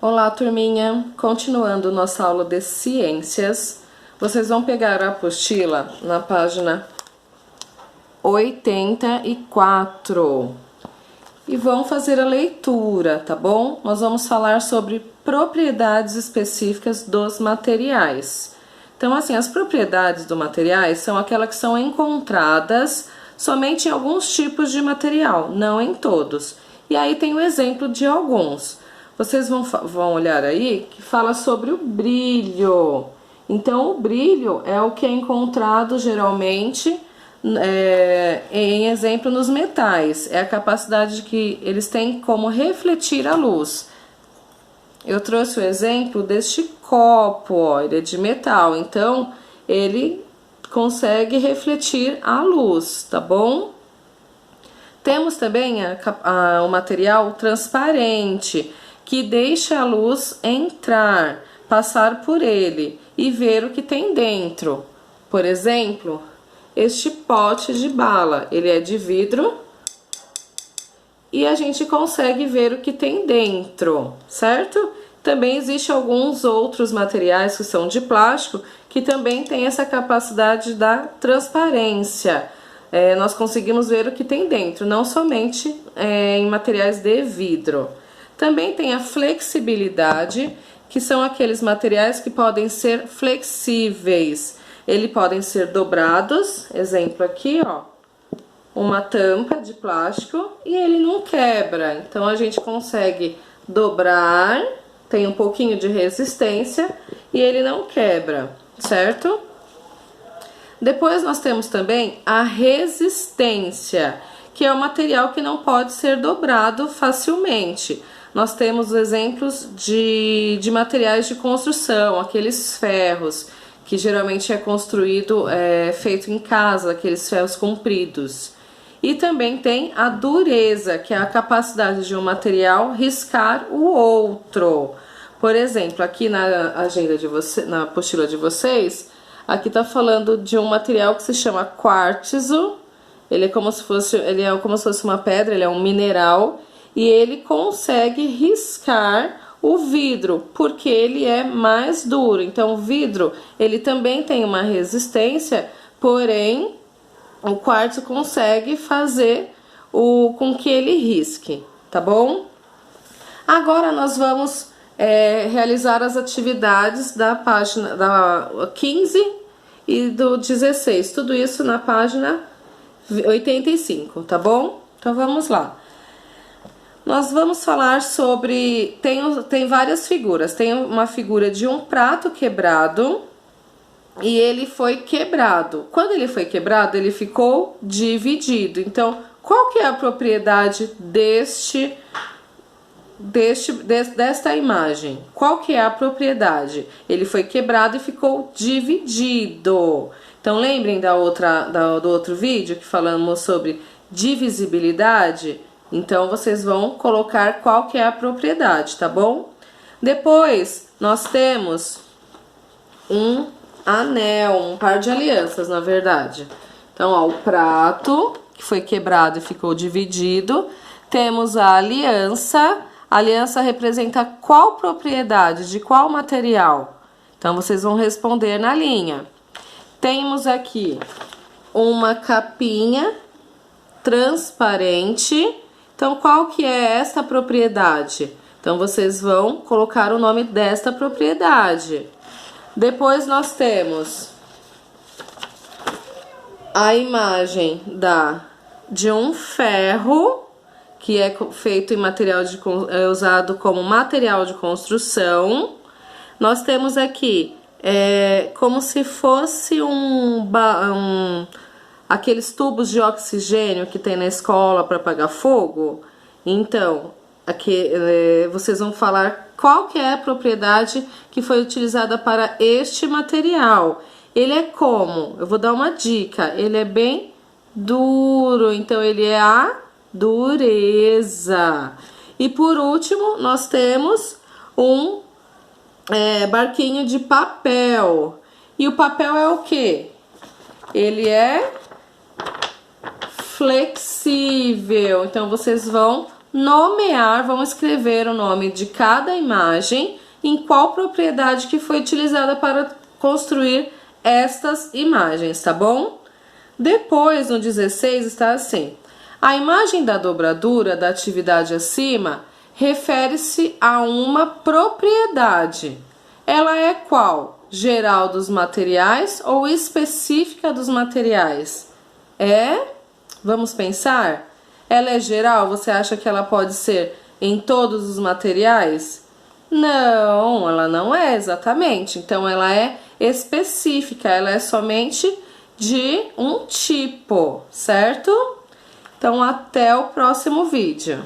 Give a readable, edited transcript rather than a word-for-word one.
Olá, turminha! Continuando nossa aula de ciências, vocês vão pegar a apostila na página 84 e vão fazer a leitura, tá bom? Nós vamos falar sobre propriedades específicas dos materiais. Então, assim, as propriedades dos materiais são aquelas que são encontradas somente em alguns tipos de material, não em todos. E aí tem o exemplo de alguns. Vocês vão olhar aí que fala sobre o brilho. Então, o brilho é o que é encontrado geralmente em exemplo nos metais. É a capacidade que eles têm como refletir a luz. Eu trouxe o exemplo deste copo, ó, ele é de metal, então ele consegue refletir a luz, tá bom? Temos também o material transparente, que deixa a luz entrar, passar por ele e ver o que tem dentro. Por exemplo, este pote de bala, ele é de vidro e a gente consegue ver o que tem dentro, certo? Também existem alguns outros materiais que são de plástico, que também tem essa capacidade da transparência. Nós conseguimos ver o que tem dentro, não somente em materiais de vidro. Também tem a flexibilidade, que são aqueles materiais que podem ser flexíveis. Eles podem ser dobrados, exemplo aqui, ó, uma tampa de plástico e ele não quebra. Então a gente consegue dobrar, tem um pouquinho de resistência e ele não quebra, certo? Depois nós temos também a resistência, que é o material que não pode ser dobrado facilmente. Nós temos exemplos de materiais de construção, aqueles ferros, que geralmente é construído, feito em casa, aqueles ferros compridos. E também tem a dureza, que é a capacidade de um material riscar o outro. Por exemplo, aqui na agenda de vocês, na apostila de vocês, aqui tá falando de um material que se chama quartzo. Ele é como se fosse uma pedra, ele é um mineral e ele consegue riscar o vidro, porque ele é mais duro. Então, o vidro, ele também tem uma resistência, porém, o quartzo consegue fazer com que ele risque, tá bom? Agora, nós vamos realizar as atividades da página da 15 e do 16. Tudo isso na página 85, tá bom? Então, vamos lá. Nós vamos falar sobre... Tem várias figuras. Tem uma figura de um prato quebrado e ele foi quebrado. Quando ele foi quebrado, ele ficou dividido. Então, qual que é a propriedade desta imagem? Qual que é a propriedade? Ele foi quebrado e ficou dividido. Então, lembrem do outro vídeo que falamos sobre divisibilidade? Então, vocês vão colocar qual que é a propriedade, tá bom? Depois, nós temos um anel, um par de alianças, na verdade. Então, ó, o prato, que foi quebrado e ficou dividido. Temos a aliança. A aliança representa qual propriedade, de qual material? Então, vocês vão responder na linha. Temos aqui uma capinha transparente. Então, qual que é esta propriedade? Então, vocês vão colocar o nome desta propriedade. Depois, nós temos a imagem de um ferro, que é feito em usado como material de construção. Nós temos aqui, como se fosse aqueles tubos de oxigênio que tem na escola para apagar fogo. Então, aqui vocês vão falar qual que é a propriedade que foi utilizada para este material. Ele é como? Eu vou dar uma dica. Ele é bem duro, então ele é a dureza. E por último, nós temos um barquinho de papel. E o papel é o quê? Ele é flexível. Então, vocês vão nomear, vão escrever o nome de cada imagem, em qual propriedade que foi utilizada para construir estas imagens, tá bom? Depois, no 16, está assim: a imagem da dobradura da atividade acima refere-se a uma propriedade. Ela é qual? Geral dos materiais ou específica dos materiais? Vamos pensar? Ela é geral? Você acha que ela pode ser em todos os materiais? Não, ela não é exatamente. Então, ela é específica, ela é somente de um tipo, certo? Então, até o próximo vídeo.